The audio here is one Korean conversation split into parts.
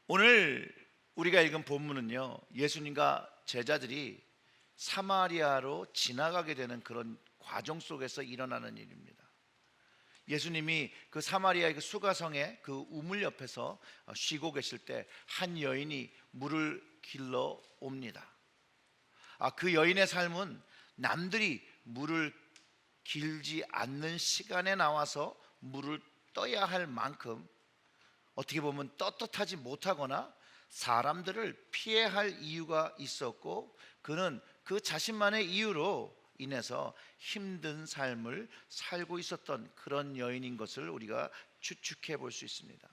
오늘 우리가 읽은 본문은요, 예수님과 제자들이 사마리아로 지나가게 되는 그런 과정 속에서 일어나는 일입니다. 예수님이 그 사마리아의 그 수가성의 그 우물 옆에서 쉬고 계실 때 한 여인이 물을 길러 옵니다. 그 여인의 삶은 남들이 물을 길지 않는 시간에 나와서 물을 떠야 할 만큼 어떻게 보면 떳떳하지 못하거나 사람들을 피해야 할 이유가 있었고, 그는 그 자신만의 이유로 인해서 힘든 삶을 살고 있었던 그런 여인인 것을 우리가 추측해 볼 수 있습니다.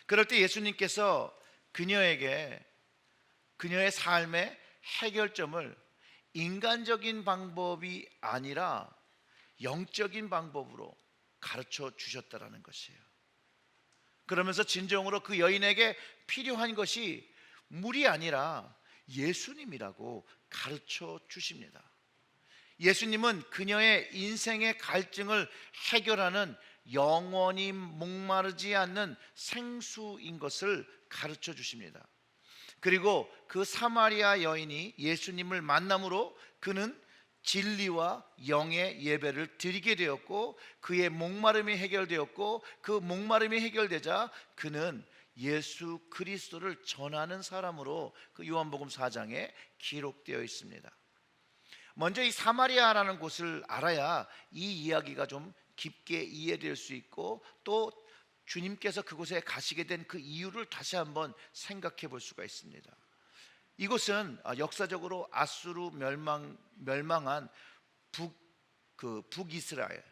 그럴 때 예수님께서 그녀의 삶의 해결점을 인간적인 방법이 아니라 영적인 방법으로 가르쳐 주셨다라는 것이에요. 그러면서 진정으로 그 여인에게 필요한 것이 물이 아니라 예수님이라고 가르쳐 주십니다. 예수님은 그녀의 인생의 갈증을 해결하는 영원히 목마르지 않는 생수인 것을 가르쳐 주십니다. 그리고 그 사마리아 여인이 예수님을 만남으로 그는 진리와 영의 예배를 드리게 되었고, 그의 목마름이 해결되었고, 그 목마름이 해결되자 그는 예수 그리스도를 전하는 사람으로 그 요한복음 4장에 기록되어 있습니다. 먼저 이 사마리아라는 곳을 알아야 이 이야기가 좀 깊게 이해될 수 있고, 또 주님께서 그곳에 가시게 된 그 이유를 다시 한번 생각해 볼 수가 있습니다. 이곳은 역사적으로 아수르 멸망한 북이스라엘,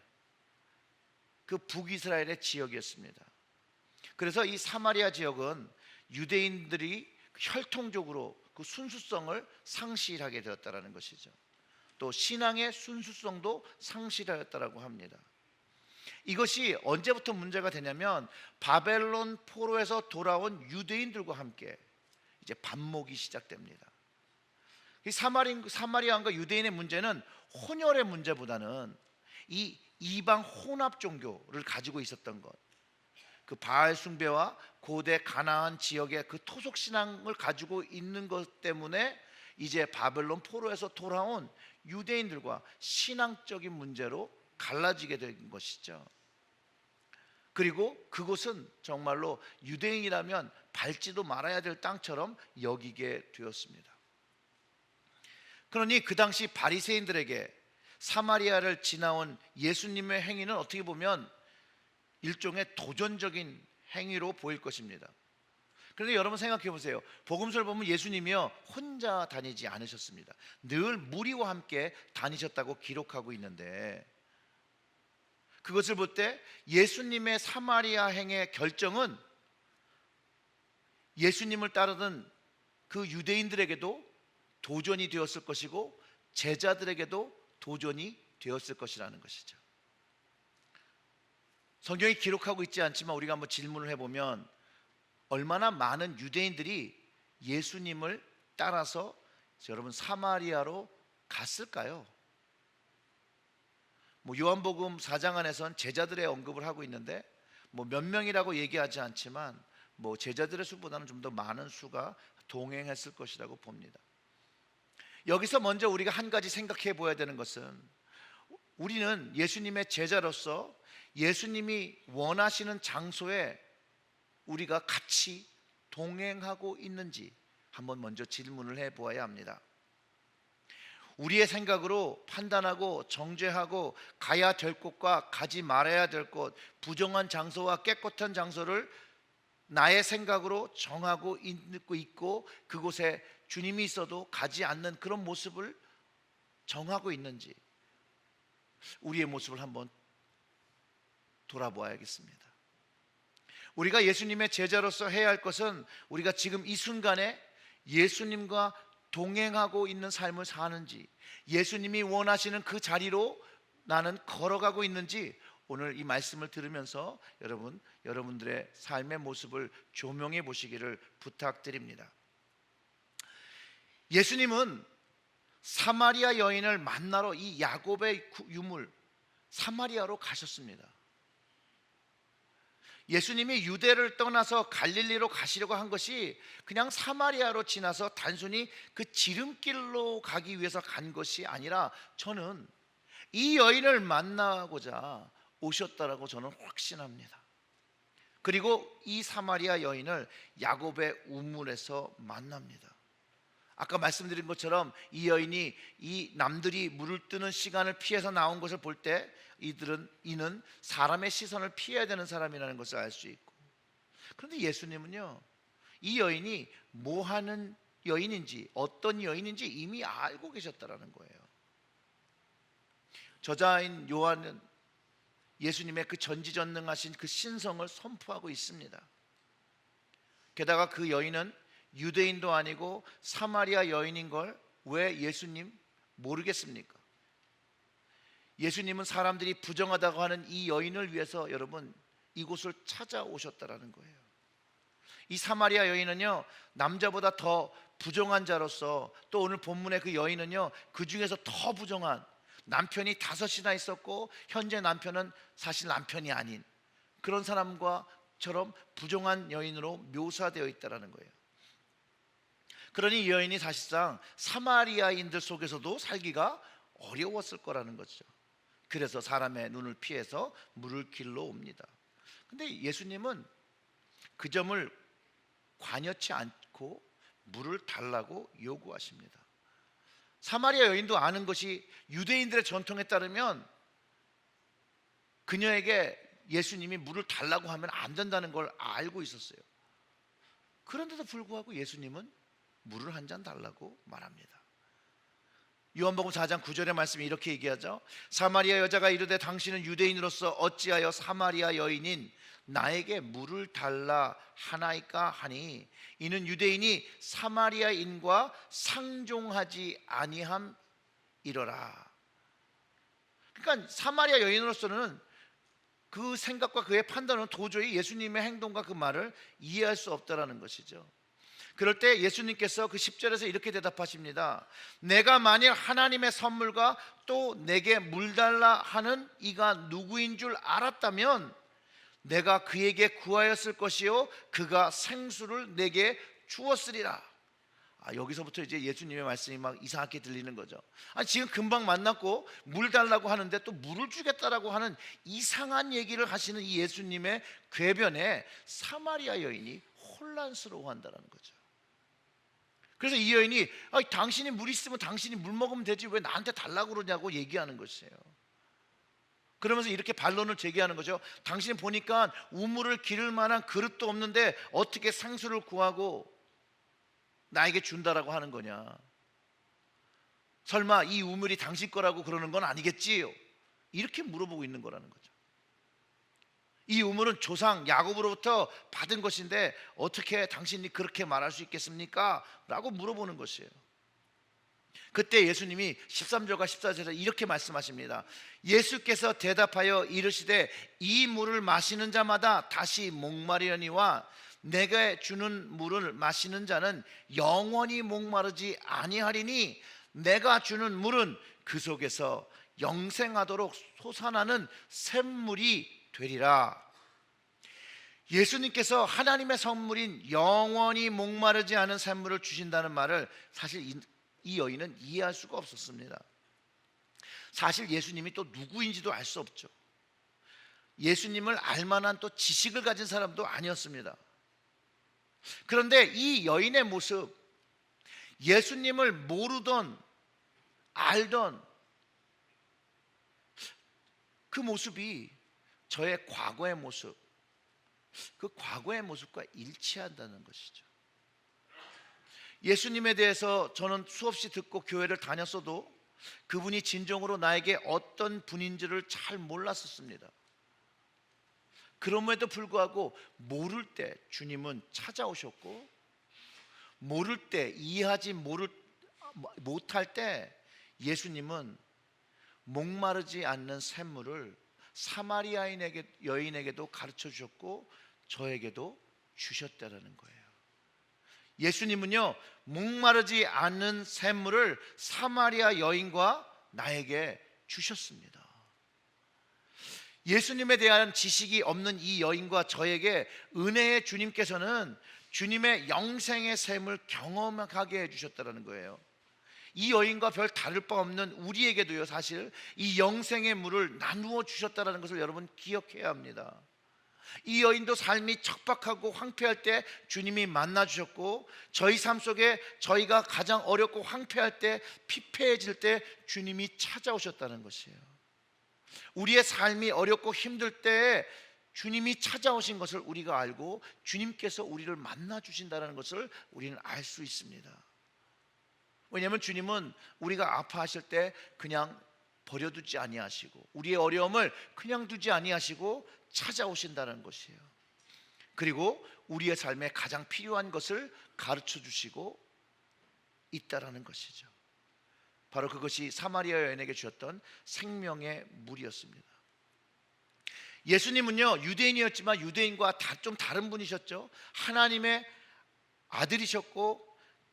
그 북이스라엘의 지역이었습니다. 그래서 이 사마리아 지역은 유대인들이 혈통적으로 그 순수성을 상실하게 되었다는 것이죠. 또 신앙의 순수성도 상실하였다고 합니다. 이것이 언제부터 문제가 되냐면 바벨론 포로에서 돌아온 유대인들과 함께 이제 반목이 시작됩니다. 이 사마리아인과 유대인의 문제는 혼혈의 문제보다는 이 이방 혼합 종교를 가지고 있었던 것, 그 바알 숭배와 고대 가나안 지역의 그 토속 신앙을 가지고 있는 것 때문에 이제 바벨론 포로에서 돌아온 유대인들과 신앙적인 문제로 갈라지게 된 것이죠. 그리고 그곳은 정말로 유대인이라면 밟지도 말아야 될 땅처럼 여기게 되었습니다. 그러니 그 당시 바리새인들에게 사마리아를 지나온 예수님의 행위는 어떻게 보면 일종의 도전적인 행위로 보일 것입니다. 그런데 여러분 생각해 보세요. 복음서를 보면 예수님이요 혼자 다니지 않으셨습니다. 늘 무리와 함께 다니셨다고 기록하고 있는데, 그것을 볼 때 예수님의 사마리아 행의 결정은 예수님을 따르던 그 유대인들에게도 도전이 되었을 것이고 제자들에게도 도전이 되었을 것이라는 것이죠. 성경이 기록하고 있지 않지만 우리가 한번 질문을 해보면 얼마나 많은 유대인들이 예수님을 따라서 여러분 사마리아로 갔을까요? 요한복음 4장 안에서는 제자들의 언급을 하고 있는데 몇 명이라고 얘기하지 않지만 제자들의 수보다는 좀 더 많은 수가 동행했을 것이라고 봅니다. 여기서 먼저 우리가 한 가지 생각해 보아야 되는 것은, 우리는 예수님의 제자로서 예수님이 원하시는 장소에 우리가 같이 동행하고 있는지 한번 먼저 질문을 해 보아야 합니다. 우리의 생각으로 판단하고 정죄하고 가야 될 곳과 가지 말아야 될 곳, 부정한 장소와 깨끗한 장소를 나의 생각으로 정하고 있고 그곳에 주님이 있어도 가지 않는 그런 모습을 정하고 있는지 우리의 모습을 한번 돌아보아야겠습니다. 우리가 예수님의 제자로서 해야 할 것은 우리가 지금 이 순간에 예수님과 동행하고 있는 삶을 사는지, 예수님이 원하시는 그 자리로 나는 걸어가고 있는지 오늘 이 말씀을 들으면서 여러분들의 삶의 모습을 조명해 보시기를 부탁드립니다. 예수님은 사마리아 여인을 만나러 이 야곱의 유물 사마리아로 가셨습니다. 예수님이 유대를 떠나서 갈릴리로 가시려고 한 것이 그냥 사마리아로 지나서 단순히 그 지름길로 가기 위해서 간 것이 아니라 저는 이 여인을 만나고자 오셨다라고 저는 확신합니다. 그리고 이 사마리아 여인을 야곱의 우물에서 만납니다. 아까 말씀드린 것처럼 이 여인이 이 남들이 물을 뜨는 시간을 피해서 나온 것을 볼 때 이는 사람의 시선을 피해야 되는 사람이라는 것을 알 수 있고, 그런데 예수님은요, 이 여인이 뭐 하는 여인인지, 어떤 여인인지 이미 알고 계셨다라는 거예요. 저자인 요한은 예수님의 그 전지전능하신 그 신성을 선포하고 있습니다. 게다가 그 여인은 유대인도 아니고 사마리아 여인인 걸 왜 예수님 모르겠습니까? 예수님은 사람들이 부정하다고 하는 이 여인을 위해서 여러분 이곳을 찾아오셨다라는 거예요. 이 사마리아 여인은요, 남자보다 더 부정한 자로서, 또 오늘 본문의 그 여인은요, 그 중에서 더 부정한, 남편이 5이나 있었고 현재 남편은 사실 남편이 아닌 그런 사람과처럼 부정한 여인으로 묘사되어 있다는 거예요. 그러니 이 여인이 사실상 사마리아인들 속에서도 살기가 어려웠을 거라는 거죠. 그래서 사람의 눈을 피해서 물을 길러 옵니다. 근데 예수님은 그 점을 관여치 않고 물을 달라고 요구하십니다. 사마리아 여인도 아는 것이 유대인들의 전통에 따르면 그녀에게 예수님이 물을 달라고 하면 안 된다는 걸 알고 있었어요. 그런데도 불구하고 예수님은 물을 한 잔 달라고 말합니다. 요한복음 4장 9절의 말씀이 이렇게 얘기하죠. 사마리아 여자가 이르되 당신은 유대인으로서 어찌하여 사마리아 여인인 나에게 물을 달라 하나이까 하니 이는 유대인이 사마리아인과 상종하지 아니함이러라. 그러니까 사마리아 여인으로서는 그 생각과 그의 판단은 도저히 예수님의 행동과 그 말을 이해할 수 없다라는 것이죠. 그럴 때 예수님께서 그 10절에서 이렇게 대답하십니다. 내가 만일 하나님의 선물과 또 내게 물 달라 하는 이가 누구인 줄 알았다면 내가 그에게 구하였을 것이요 그가 생수를 내게 주었으리라. 여기서부터 이제 예수님의 말씀이 막 이상하게 들리는 거죠. 지금 금방 만났고 물 달라고 하는데 또 물을 주겠다라고 하는 이상한 얘기를 하시는 이 예수님의 궤변에 사마리아 여인이 혼란스러워한다는 거죠. 그래서 이 여인이 당신이 물 있으면 당신이 물 먹으면 되지 왜 나한테 달라고 그러냐고 얘기하는 것이에요. 그러면서 이렇게 반론을 제기하는 거죠. 당신 보니까 우물을 기를 만한 그릇도 없는데 어떻게 생수를 구하고 나에게 준다라고 하는 거냐. 설마 이 우물이 당신 거라고 그러는 건 아니겠지요? 이렇게 물어보고 있는 거라는 거죠. 이 우물은 조상 야곱으로부터 받은 것인데 어떻게 당신이 그렇게 말할 수 있겠습니까? 라고 물어보는 것이에요. 그때 예수님이 13절과 14절에 이렇게 말씀하십니다. 예수께서 대답하여 이르시되 이 물을 마시는 자마다 다시 목마르려니와 내가 주는 물을 마시는 자는 영원히 목마르지 아니하리니 내가 주는 물은 그 속에서 영생하도록 솟아나는 샘물이 되리라. 예수님께서 하나님의 선물인 영원히 목마르지 않은 샘물을 주신다는 말을 사실 이 여인은 이해할 수가 없었습니다. 사실 예수님이 또 누구인지도 알 수 없죠. 예수님을 알만한 또 지식을 가진 사람도 아니었습니다. 그런데 이 여인의 모습, 예수님을 모르던 알던 그 모습이 저의 과거의 모습, 그 과거의 모습과 일치한다는 것이죠. 예수님에 대해서 저는 수없이 듣고 교회를 다녔어도 그분이 진정으로 나에게 어떤 분인지를 잘 몰랐었습니다. 그럼에도 불구하고 모를 때 주님은 찾아오셨고, 모를 때 이해하지 못할 때 예수님은 목마르지 않는 샘물을 사마리아 여인에게도 가르쳐 주셨고 저에게도 주셨다라는 거예요. 예수님은요 목마르지 않는 샘물을 사마리아 여인과 나에게 주셨습니다. 예수님에 대한 지식이 없는 이 여인과 저에게 은혜의 주님께서는 주님의 영생의 샘을 경험하게 해주셨다는 거예요. 이 여인과 별 다를 바 없는 우리에게도요, 사실 이 영생의 물을 나누어 주셨다는 것을 여러분 기억해야 합니다. 이 여인도 삶이 척박하고 황폐할 때 주님이 만나 주셨고, 저희 삶 속에 저희가 가장 어렵고 황폐할 때, 피폐해질 때 주님이 찾아오셨다는 것이에요. 우리의 삶이 어렵고 힘들 때 주님이 찾아오신 것을 우리가 알고 주님께서 우리를 만나 주신다는 것을 우리는 알 수 있습니다. 왜냐하면 주님은 우리가 아파하실 때 그냥 버려두지 아니하시고, 우리의 어려움을 그냥 두지 아니하시고 찾아오신다는 것이에요. 그리고 우리의 삶에 가장 필요한 것을 가르쳐 주시고 있다라는 것이죠. 바로 그것이 사마리아 여인에게 주었던 생명의 물이었습니다. 예수님은요, 유대인이었지만 유대인과 좀 다른 분이셨죠. 하나님의 아들이셨고,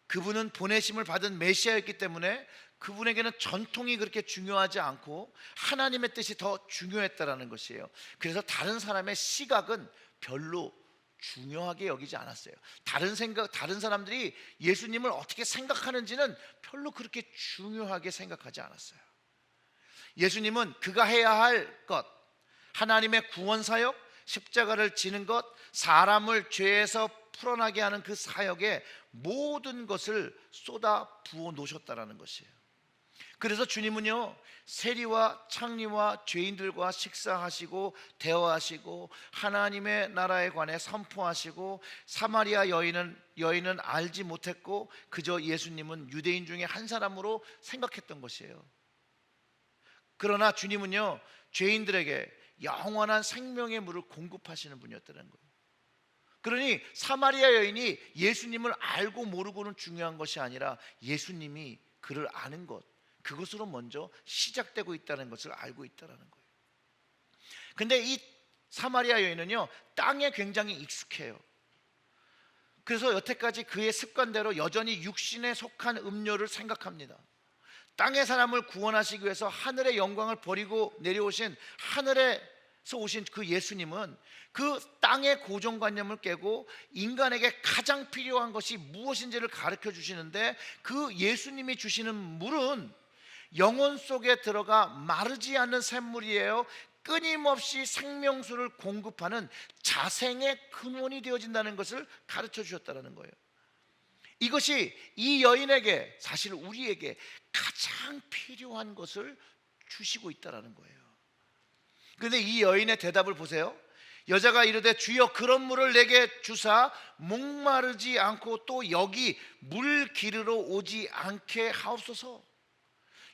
그분은 보내심을 받은 메시아였기 때문에 그분에게는 전통이 그렇게 중요하지 않고 하나님의 뜻이 더 중요했다라는 것이에요. 그래서 다른 사람의 시각은 별로 중요하게 여기지 않았어요. 다른 사람들이 예수님을 어떻게 생각하는지는 별로 그렇게 중요하게 생각하지 않았어요. 예수님은 그가 해야 할 것, 하나님의 구원 사역, 십자가를 지는 것, 사람을 죄에서 풀어나게 하는 그 사역에 모든 것을 쏟아 부어 놓으셨다라는 것이에요. 그래서 주님은요, 세리와 창리와 죄인들과 식사하시고 대화하시고 하나님의 나라에 관해 선포하시고, 사마리아 여인은 알지 못했고 그저 예수님은 유대인 중에 한 사람으로 생각했던 것이에요. 그러나 주님은요, 죄인들에게 영원한 생명의 물을 공급하시는 분이었다는 거예요. 그러니 사마리아 여인이 예수님을 알고 모르고는 중요한 것이 아니라 예수님이 그를 아는 것, 그것으로 먼저 시작되고 있다는 것을 알고 있다는 거예요. 근데 이 사마리아 여인은요, 땅에 굉장히 익숙해요. 그래서 여태까지 그의 습관대로 여전히 육신에 속한 음료를 생각합니다. 땅의 사람을 구원하시기 위해서 하늘의 영광을 버리고 내려오신, 하늘에서 오신 그 예수님은 그 땅의 고정관념을 깨고 인간에게 가장 필요한 것이 무엇인지를 가르쳐 주시는데, 그 예수님이 주시는 물은 영혼 속에 들어가 마르지 않는 샘물이에요. 끊임없이 생명수를 공급하는 자생의 근원이 되어진다는 것을 가르쳐 주셨다는 거예요. 이것이 이 여인에게, 사실 우리에게 가장 필요한 것을 주시고 있다는 거예요. 그런데 이 여인의 대답을 보세요. 여자가 이르되 주여 그런 물을 내게 주사 목마르지 않고 또 여기 물 기르러 오지 않게 하옵소서.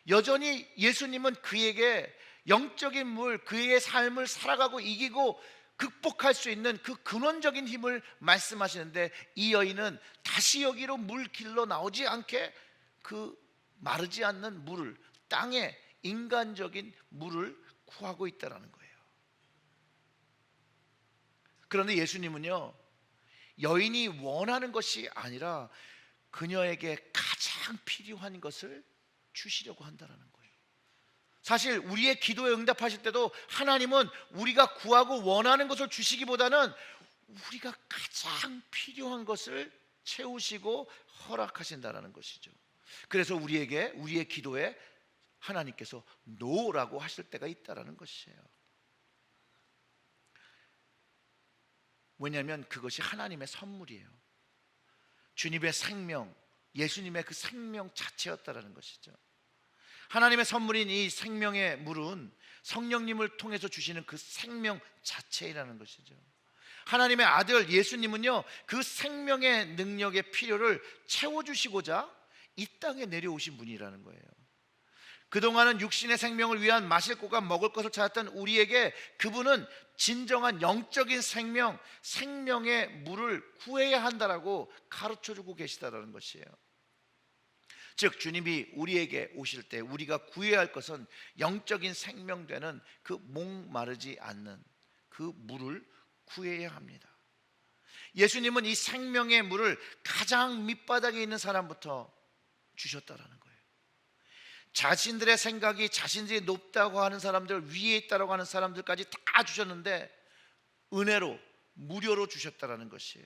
여전히 예수님은 그에게 영적인 물, 그의 삶을 살아가고 이기고 극복할 수 있는 그 근원적인 힘을 말씀하시는데, 이 여인은 다시 여기로 물 길러 나오지 않게 그 마르지 않는 물을, 땅의 인간적인 물을 구하고 있다는 거예요. 그런데 예수님은요, 여인이 원하는 것이 아니라 그녀에게 가장 필요한 것을 주시려고 한다는 거예요. 사실 우리의 기도에 응답하실 때도 하나님은 우리가 구하고 원하는 것을 주시기보다는 우리가 가장 필요한 것을 채우시고 허락하신다는 것이죠. 그래서 우리의 기도에 하나님께서 노라고 하실 때가 있다는 것이에요. 왜냐하면 그것이 하나님의 선물이에요. 주님의 생명, 예수님의 그 생명 자체였다는 것이죠. 하나님의 선물인 이 생명의 물은 성령님을 통해서 주시는 그 생명 자체이라는 것이죠. 하나님의 아들 예수님은요, 그 생명의 능력의 필요를 채워주시고자 이 땅에 내려오신 분이라는 거예요. 그동안은 육신의 생명을 위한 마실 곳과 먹을 것을 찾았던 우리에게 그분은 진정한 영적인 생명, 생명의 물을 구해야 한다라고 가르쳐주고 계시다라는 것이에요. 즉 주님이 우리에게 오실 때 우리가 구해야 할 것은 영적인 생명되는 그 목마르지 않는 그 물을 구해야 합니다. 예수님은 이 생명의 물을 가장 밑바닥에 있는 사람부터 주셨다라는 거예요. 자신들의 생각이 자신들이 높다고 하는 사람들, 위에 있다고 하는 사람들까지 다 주셨는데 은혜로 무료로 주셨다라는 것이에요.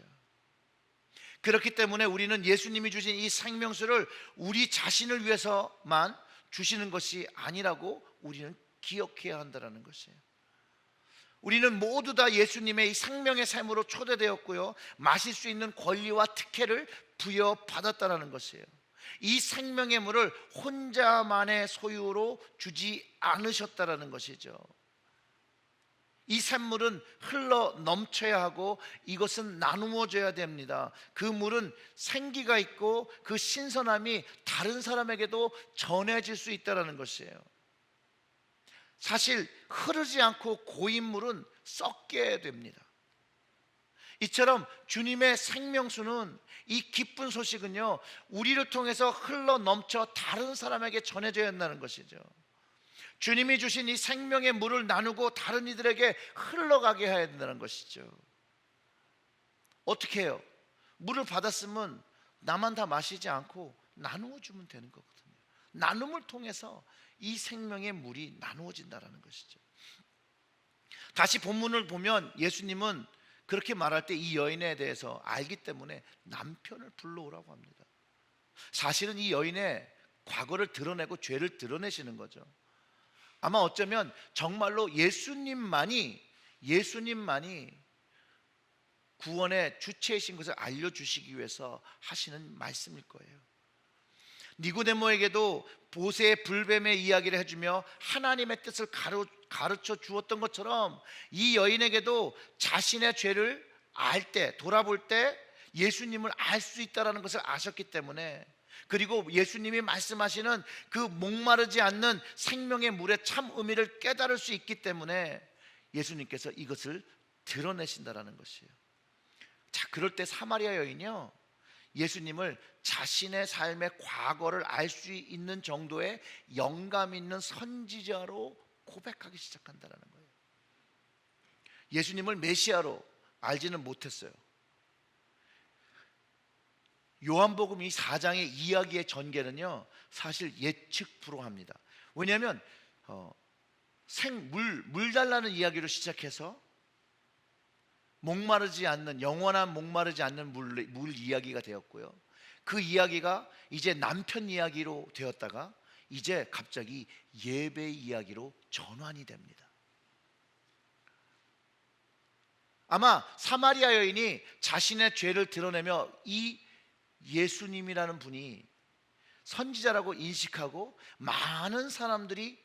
그렇기 때문에 우리는 예수님이 주신 이 생명수를 우리 자신을 위해서만 주시는 것이 아니라고 우리는 기억해야 한다는 것이에요. 우리는 모두 다 예수님의 이 생명의 샘으로 초대되었고요, 마실 수 있는 권리와 특혜를 부여받았다는 것이에요. 이 생명의 물을 혼자만의 소유로 주지 않으셨다는 것이죠. 이 샘물은 흘러 넘쳐야 하고 이것은 나누어져야 됩니다. 그 물은 생기가 있고 그 신선함이 다른 사람에게도 전해질 수 있다는 것이에요. 사실 흐르지 않고 고인 물은 썩게 됩니다. 이처럼 주님의 생명수는, 이 기쁜 소식은요, 우리를 통해서 흘러 넘쳐 다른 사람에게 전해져야 한다는 것이죠. 주님이 주신 이 생명의 물을 나누고 다른 이들에게 흘러가게 해야 된다는 것이죠. 어떻게 해요? 물을 받았으면 나만 다 마시지 않고 나누어 주면 되는 거거든요. 나눔을 통해서 이 생명의 물이 나누어진다는 것이죠. 다시 본문을 보면 예수님은 그렇게 말할 때 이 여인에 대해서 알기 때문에 남편을 불러오라고 합니다. 사실은 이 여인의 과거를 드러내고 죄를 드러내시는 거죠. 아마 어쩌면 정말로 예수님만이 구원의 주체이신 것을 알려주시기 위해서 하시는 말씀일 거예요. 니고데모에게도 보세의 불뱀의 이야기를 해주며 하나님의 뜻을 가르쳐 주었던 것처럼 이 여인에게도 자신의 죄를 알 때, 돌아볼 때 예수님을 알 수 있다는 것을 아셨기 때문에, 그리고 예수님이 말씀하시는 그 목마르지 않는 생명의 물의 참 의미를 깨달을 수 있기 때문에 예수님께서 이것을 드러내신다는 것이에요. 자, 그럴 때 사마리아 여인이요, 예수님을 자신의 삶의 과거를 알 수 있는 정도의 영감 있는 선지자로 고백하기 시작한다는 거예요. 예수님을 메시아로 알지는 못했어요. 요한복음 이 4장의 이야기의 전개는요, 사실 예측 불허합니다. 왜냐하면 물 달라는 이야기로 시작해서 목마르지 않는, 영원한 목마르지 않는 물 이야기가 되었고요, 그 이야기가 이제 남편 이야기로 되었다가 이제 갑자기 예배 이야기로 전환이 됩니다. 아마 사마리아 여인이 자신의 죄를 드러내며 이 예수님이라는 분이 선지자라고 인식하고 많은 사람들이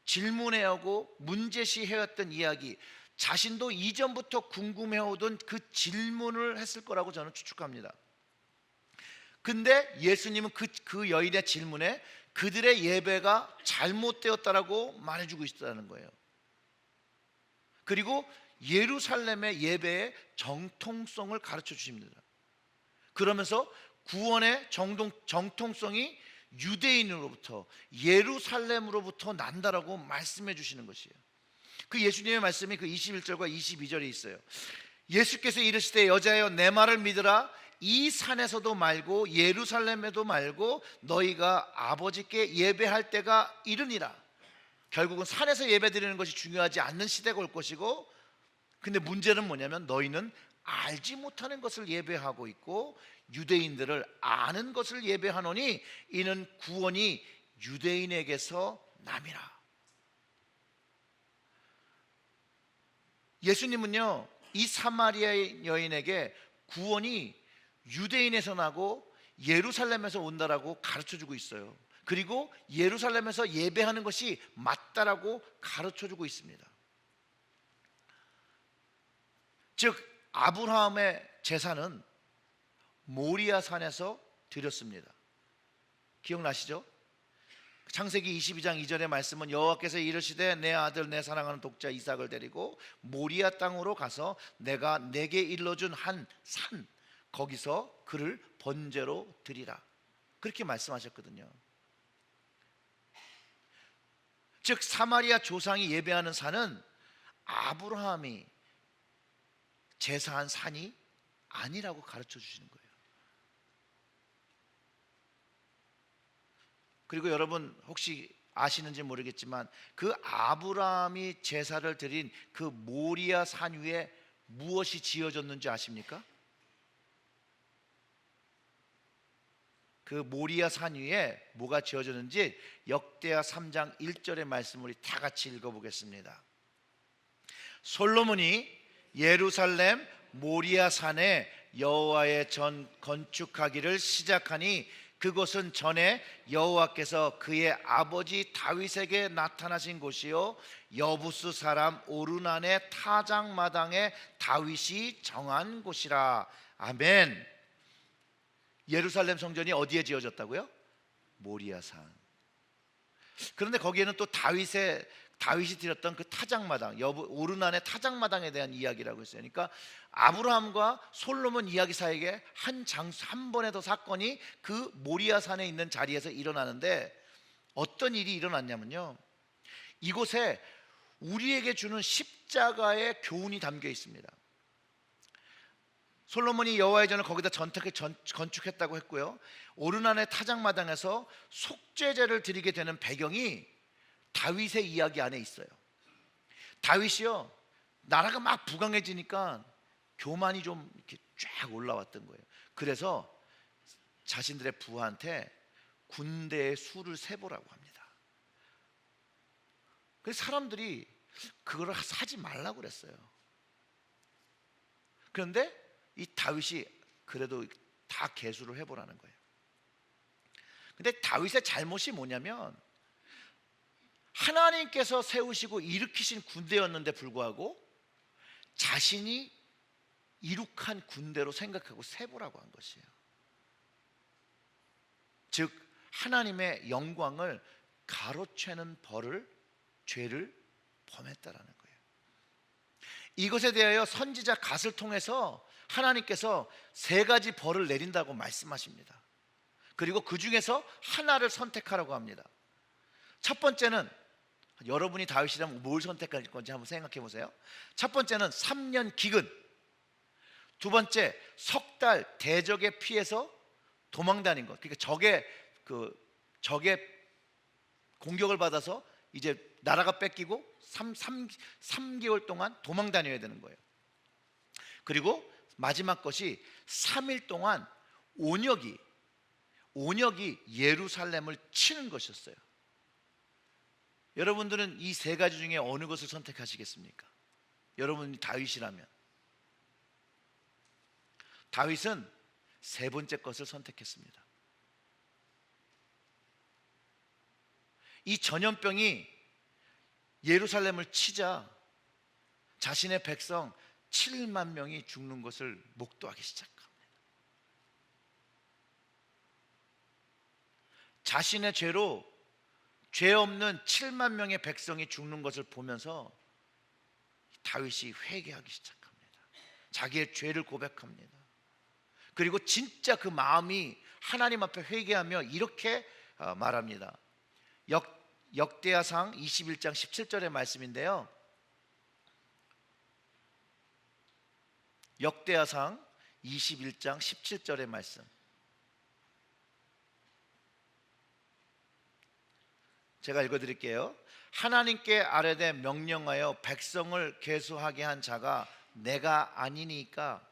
질문해오고 문제시해왔던 이야기, 자신도 이전부터 궁금해오던 그 질문을 했을 거라고 저는 추측합니다. 근데 예수님은 그 여인의 질문에 그들의 예배가 잘못되었다라고 말해주고 있다는 거예요. 그리고 예루살렘의 예배의 정통성을 가르쳐 주십니다. 그러면서 구원의 정통성이 유대인으로부터, 예루살렘으로부터 난다라고 말씀해 주시는 것이에요. 그 예수님의 말씀이 그 21절과 22절에 있어요. 예수께서 이르시되 여자여 내 말을 믿으라. 이 산에서도 말고 예루살렘에도 말고 너희가 아버지께 예배할 때가 이르니라. 결국은 산에서 예배드리는 것이 중요하지 않는 시대가 올 것이고, 근데 문제는 뭐냐면 너희는 알지 못하는 것을 예배하고 있고 유대인들을 아는 것을 예배하노니 이는 구원이 유대인에게서 남이라. 예수님은요, 이 사마리아 여인에게 구원이 유대인에서 나고 예루살렘에서 온다라고 가르쳐주고 있어요. 그리고 예루살렘에서 예배하는 것이 맞다라고 가르쳐주고 있습니다. 즉 아브라함의 제사는 모리아 산에서 드렸습니다. 기억나시죠? 창세기 22장 2절의 말씀은 여호와께서 이르시되 내 아들 내 사랑하는 독자 이삭을 데리고 모리아 땅으로 가서 내가 내게 일러준 한 산, 거기서 그를 번제로 드리라, 그렇게 말씀하셨거든요. 즉 사마리아 조상이 예배하는 산은 아브라함이 제사한 산이 아니라고 가르쳐 주시는 거예요. 그리고 여러분 혹시 아시는지 모르겠지만 그 아브라함이 제사를 드린 그 모리아 산 위에 무엇이 지어졌는지 아십니까? 그 모리아 산 위에 뭐가 지어졌는지 역대하 3장 1절의 말씀을 우리 다 같이 읽어보겠습니다. 솔로몬이 예루살렘 모리아 산에 여호와의 전 건축하기를 시작하니 그곳은 전에 여호와께서 그의 아버지 다윗에게 나타나신 곳이요 여부스 사람 오르난의 타작마당에 다윗이 정한 곳이라. 아멘. 예루살렘 성전이 어디에 지어졌다고요? 모리아산. 그런데 거기에는 또 다윗이 드렸던 그 타작마당, 오르난의 타작마당에 대한 이야기라고 했어요. 그러니까 아브라함과 솔로몬 이야기 사이에 한 번의 더 사건이 그 모리아산에 있는 자리에서 일어나는데, 어떤 일이 일어났냐면요, 이곳에 우리에게 주는 십자가의 교훈이 담겨 있습니다. 솔로몬이 여호와의 전을 거기다 건축했다고 했고요, 오르난의 타작마당에서 속죄제를 드리게 되는 배경이 다윗의 이야기 안에 있어요. 다윗이요, 나라가 막 부강해지니까 교만이 좀 이렇게 쫙 올라왔던 거예요. 그래서 자신들의 부하한테 군대의 수를 세보라고 합니다. 그래서 사람들이 그걸 사지 말라고 그랬어요. 그런데 이 다윗이 그래도 다 계수를 해보라는 거예요. 근데 다윗의 잘못이 뭐냐면, 하나님께서 세우시고 일으키신 군대였는데 불구하고 자신이 이룩한 군대로 생각하고 세보라고 한 것이에요. 즉 하나님의 영광을 가로채는 죄를 범했다라는 거예요. 이것에 대하여 선지자 갓을 통해서 하나님께서 3가지 벌을 내린다고 말씀하십니다. 그리고 그 중에서 하나를 선택하라고 합니다. 첫 번째는, 여러분이 다윗이라면 뭘 선택할 건지 한번 생각해 보세요. 첫 번째는 3년 기근, 두 번째 석 달 대적에 피해서 도망 다닌 것. 그러니까 적의 공격을 받아서 이제 나라가 뺏기고 3개월 동안 도망 다녀야 되는 거예요. 그리고 마지막 것이 3일 동안 온역이 예루살렘을 치는 것이었어요. 여러분들은 이 3가지 중에 어느 것을 선택하시겠습니까? 여러분이 다윗이라면. 다윗은 3번째 것을 선택했습니다. 이 전염병이 예루살렘을 치자 자신의 백성 7만 명이 죽는 것을 목도하기 시작합니다. 자신의 죄로 죄 없는 7만 명의 백성이 죽는 것을 보면서 다윗이 회개하기 시작합니다. 자기의 죄를 고백합니다. 그리고 진짜 그 마음이 하나님 앞에 회개하며 이렇게 말합니다. 역대하상 21장 17절의 말씀인데요, 역대하상 21장 17절의 말씀, 제가 읽어드릴게요. 하나님께 아뢰되 명령하여 백성을 계수하게 한 자가 내가 아니니까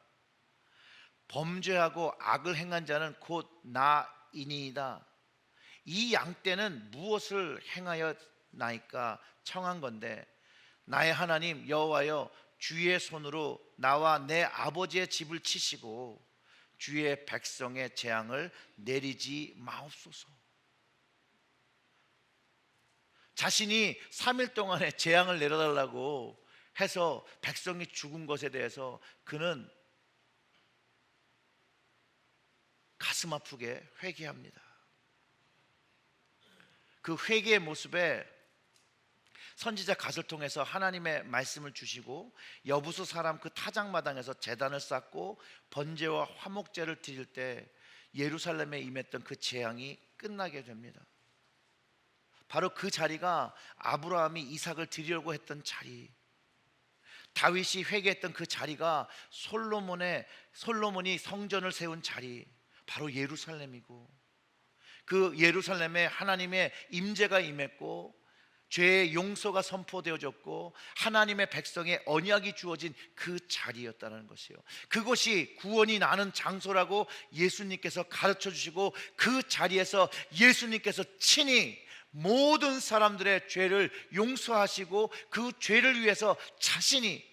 범죄하고 악을 행한 자는 곧 나이니이다. 이 양떼는 무엇을 행하였나이까 청한 건데, 나의 하나님 여호와여, 주의 손으로 나와 내 아버지의 집을 치시고 주의 백성의 재앙을 내리지 마옵소서. 자신이 3일 동안의 재앙을 내려달라고 해서 백성이 죽은 것에 대해서 그는 가슴 아프게 회개합니다. 그 회개의 모습에 선지자 갓을 통해서 하나님의 말씀을 주시고 여부수 사람 그 타작마당에서 제단을 쌓고 번제와 화목제를 드릴 때 예루살렘에 임했던 그 재앙이 끝나게 됩니다. 바로 그 자리가 아브라함이 이삭을 드리려고 했던 자리, 다윗이 회개했던 그 자리가 솔로몬이 성전을 세운 자리, 바로 예루살렘이고, 그 예루살렘에 하나님의 임재가 임했고 죄의 용서가 선포되어졌고 하나님의 백성의 언약이 주어진 그 자리였다는 것이요. 그것이 구원이 나는 장소라고 예수님께서 가르쳐 주시고 그 자리에서 예수님께서 친히 모든 사람들의 죄를 용서하시고 그 죄를 위해서 자신이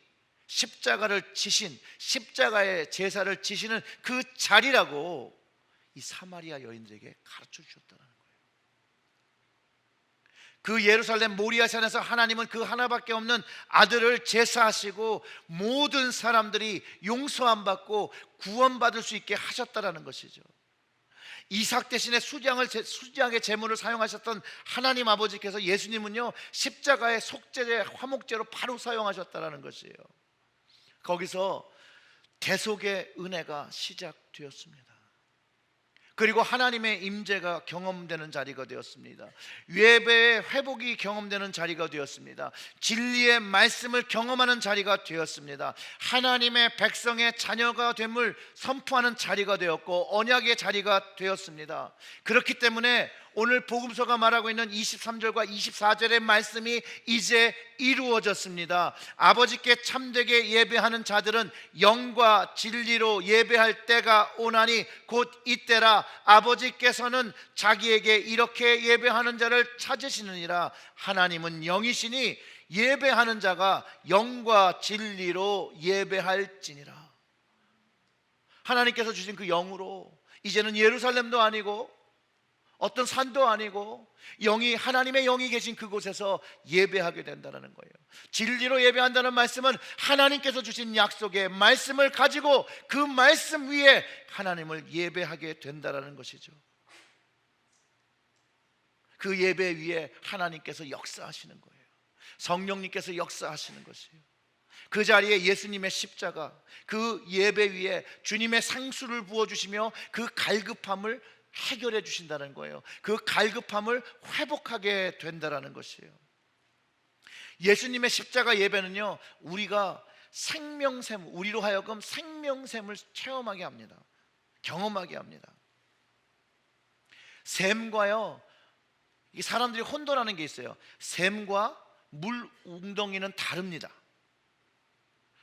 십자가를 지신, 십자가의 제사를 지시는 그 자리라고 이 사마리아 여인들에게 가르쳐 주셨다는 거예요. 그 예루살렘 모리아산에서 하나님은 그 하나밖에 없는 아들을 제사하시고 모든 사람들이 용서함 받고 구원받을 수 있게 하셨다라는 것이죠. 이삭 대신에 수장의 제물을 사용하셨던 하나님 아버지께서 예수님은요 십자가의 속죄제, 화목제로 바로 사용하셨다라는 것이에요. 거기서 대속의 은혜가 시작되었습니다. 그리고 하나님의 임재가 경험되는 자리가 되었습니다. 예배의 회복이 경험되는 자리가 되었습니다. 진리의 말씀을 경험하는 자리가 되었습니다. 하나님의 백성의 자녀가 됨을 선포하는 자리가 되었고 언약의 자리가 되었습니다. 그렇기 때문에 오늘 복음서가 말하고 있는 23절과 24절의 말씀이 이제 이루어졌습니다. 아버지께 참되게 예배하는 자들은 영과 진리로 예배할 때가 오나니 곧 이때라. 아버지께서는 자기에게 이렇게 예배하는 자를 찾으시느니라. 하나님은 영이시니 예배하는 자가 영과 진리로 예배할지니라. 하나님께서 주신 그 영으로 이제는 예루살렘도 아니고 어떤 산도 아니고 하나님의 영이 계신 그곳에서 예배하게 된다는 거예요. 진리로 예배한다는 말씀은 하나님께서 주신 약속의 말씀을 가지고 그 말씀 위에 하나님을 예배하게 된다는 것이죠. 그 예배 위에 하나님께서 역사하시는 거예요. 성령님께서 역사하시는 것이에요. 그 자리에 예수님의 십자가, 그 예배 위에 주님의 생수를 부어주시며 그 갈급함을 해결해 주신다는 거예요. 그 갈급함을 회복하게 된다는 것이에요. 예수님의 십자가 예배는요 우리가 생명샘, 우리로 하여금 생명샘을 체험하게 합니다. 경험하게 합니다. 샘과요, 이 사람들이 혼돈하는 게 있어요. 샘과 물 웅덩이는 다릅니다.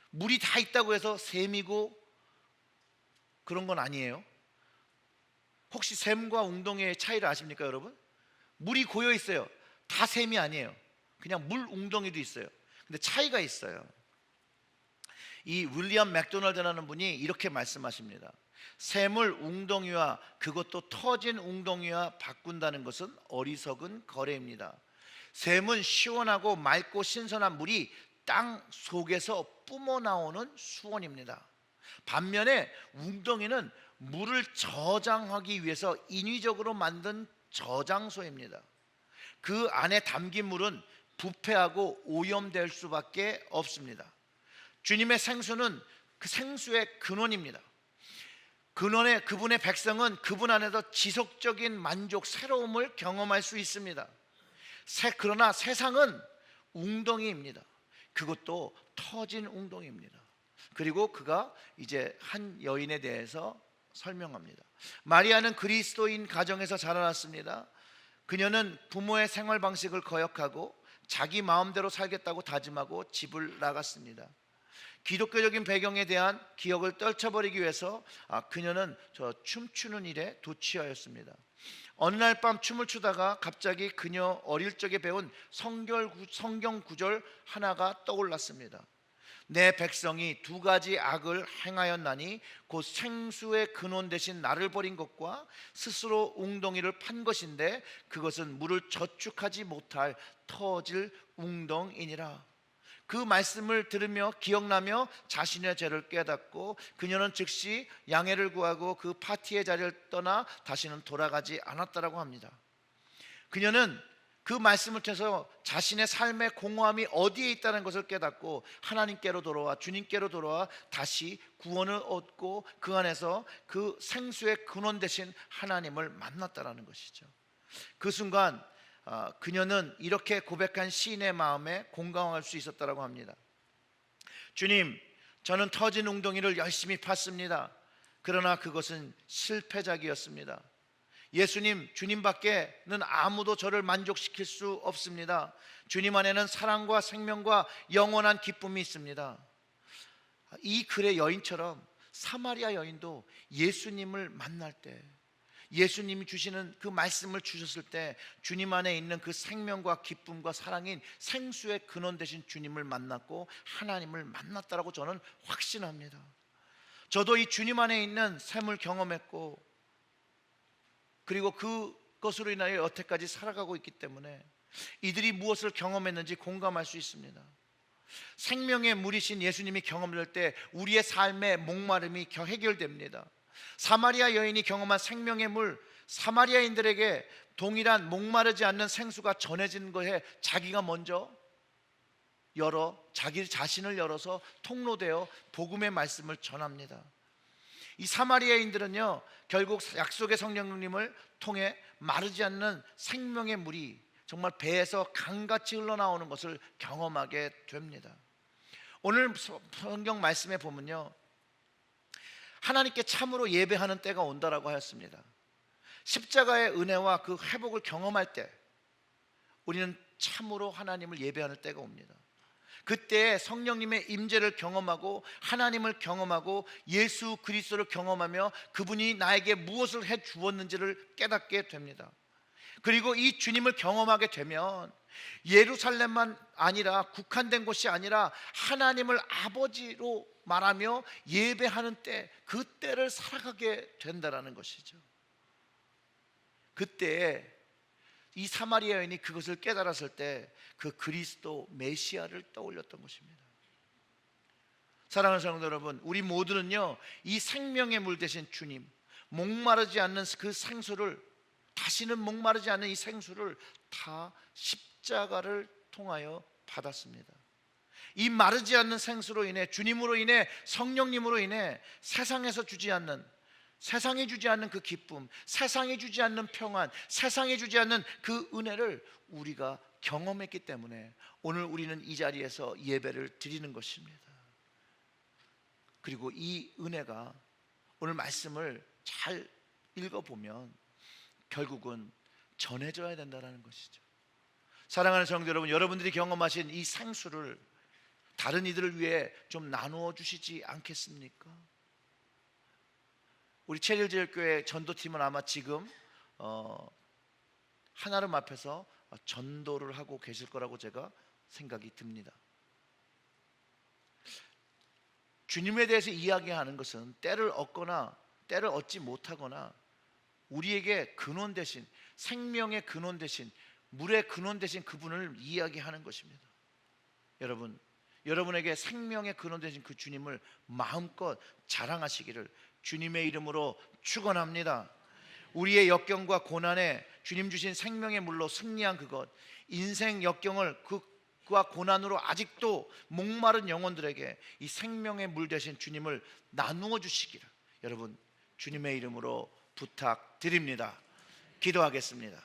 물이 다 있다고 해서 샘이고 그런 건 아니에요. 혹시 샘과 웅덩이의 차이를 아십니까 여러분? 물이 고여 있어요. 다 샘이 아니에요. 그냥 물 웅덩이도 있어요. 근데 차이가 있어요. 이 윌리엄 맥도널드라는 분이 이렇게 말씀하십니다. 샘을 웅덩이와, 그것도 터진 웅덩이와 바꾼다는 것은 어리석은 거래입니다. 샘은 시원하고 맑고 신선한 물이 땅 속에서 뿜어나오는 수원입니다. 반면에 웅덩이는 물을 저장하기 위해서 인위적으로 만든 저장소입니다. 그 안에 담긴 물은 부패하고 오염될 수밖에 없습니다. 주님의 생수는 그 생수의 근원입니다. 그분의 백성은 그분 안에서 지속적인 만족, 새로움을 경험할 수 있습니다. 그러나 세상은 웅덩이입니다. 그것도 터진 웅덩이입니다. 그리고 그가 이제 한 여인에 대해서 설명합니다. 마리아는 그리스도인 가정에서 자라났습니다. 그녀는 부모의 생활 방식을 거역하고 자기 마음대로 살겠다고 다짐하고 집을 나갔습니다. 기독교적인 배경에 대한 기억을 떨쳐버리기 위해서 그녀는 춤추는 일에 도취하였습니다. 어느 날 밤 춤을 추다가 갑자기 그녀 어릴 적에 배운 성경 구절 하나가 떠올랐습니다. 내 백성이 두 가지 악을 행하였나니 곧 생수의 근원 대신 나를 버린 것과 스스로 웅덩이를 판 것인데 그것은 물을 저축하지 못할 터질 웅덩이니라. 그 말씀을 들으며 기억나며 자신의 죄를 깨닫고 그녀는 즉시 양해를 구하고 그 파티의 자리를 떠나 다시는 돌아가지 않았다라고 합니다. 그녀는 그 말씀을 통해서 자신의 삶의 공허함이 어디에 있다는 것을 깨닫고 하나님께로 돌아와, 주님께로 돌아와 다시 구원을 얻고 그 안에서 그 생수의 근원 되신 하나님을 만났다라는 것이죠. 그 순간 그녀는 이렇게 고백한 시인의 마음에 공감할 수 있었다라고 합니다. 주님, 저는 터진 웅덩이를 열심히 팠습니다. 그러나 그것은 실패작이었습니다. 예수님, 주님밖에는 아무도 저를 만족시킬 수 없습니다. 주님 안에는 사랑과 생명과 영원한 기쁨이 있습니다. 이 글의 여인처럼 사마리아 여인도 예수님을 만날 때, 예수님이 주시는 그 말씀을 주셨을 때 주님 안에 있는 그 생명과 기쁨과 사랑인 생수의 근원 되신 주님을 만났고 하나님을 만났다라고 저는 확신합니다. 저도 이 주님 안에 있는 샘을 경험했고, 그리고 그것으로 인하여 여태까지 살아가고 있기 때문에 이들이 무엇을 경험했는지 공감할 수 있습니다. 생명의 물이신 예수님이 경험될 때 우리의 삶의 목마름이 해결됩니다. 사마리아 여인이 경험한 생명의 물, 사마리아인들에게 동일한 목마르지 않는 생수가 전해진 것에 자기가 먼저 자기 자신을 열어서 통로되어 복음의 말씀을 전합니다. 이 사마리아인들은요, 결국 약속의 성령님을 통해 마르지 않는 생명의 물이 정말 배에서 강같이 흘러나오는 것을 경험하게 됩니다. 오늘 성경 말씀에 보면요, 하나님께 참으로 예배하는 때가 온다라고 하였습니다. 십자가의 은혜와 그 회복을 경험할 때 우리는 참으로 하나님을 예배하는 때가 옵니다. 그때 성령님의 임재를 경험하고 하나님을 경험하고 예수 그리스도를 경험하며 그분이 나에게 무엇을 해 주었는지를 깨닫게 됩니다. 그리고 이 주님을 경험하게 되면 예루살렘만 아니라 국한된 곳이 아니라 하나님을 아버지로 말하며 예배하는 때, 그 때를 살아가게 된다라는 것이죠. 그때 이 사마리아 여인이 그것을 깨달았을 때 그 그리스도 메시아를 떠올렸던 것입니다. 사랑하는 성도 여러분, 우리 모두는요, 이 생명의 물 되신 주님, 목마르지 않는 그 생수를, 다시는 목마르지 않는 이 생수를 다 십자가를 통하여 받았습니다. 이 마르지 않는 생수로 인해, 주님으로 인해, 성령님으로 인해 세상이 주지 않는 그 기쁨, 세상이 주지 않는 평안, 세상이 주지 않는 그 은혜를 우리가 경험했기 때문에 오늘 우리는 이 자리에서 예배를 드리는 것입니다. 그리고 이 은혜가 오늘 말씀을 잘 읽어보면 결국은 전해져야 된다는 것이죠. 사랑하는 성도 여러분, 여러분들이 경험하신 이 생수를 다른 이들을 위해 좀 나누어 주시지 않겠습니까? 우리 체일제일교회 전도팀은 아마 지금 하나름 앞에서 전도를 하고 계실 거라고 제가 생각이 듭니다. 주님에 대해서 이야기하는 것은 때를 얻거나 때를 얻지 못하거나 우리에게 근원 되신, 생명의 근원 되신, 물의 근원 되신 그분을 이야기하는 것입니다. 여러분에게 생명의 근원 되신 그 주님을 마음껏 자랑하시기를 주님의 이름으로 축원합니다. 우리의 역경과 고난에 주님 주신 생명의 물로 승리한 그것, 인생 역경을 그와 고난으로 아직도 목마른 영혼들에게 이 생명의 물 되신 주님을 나누어 주시기를 여러분 주님의 이름으로 부탁드립니다. 기도하겠습니다.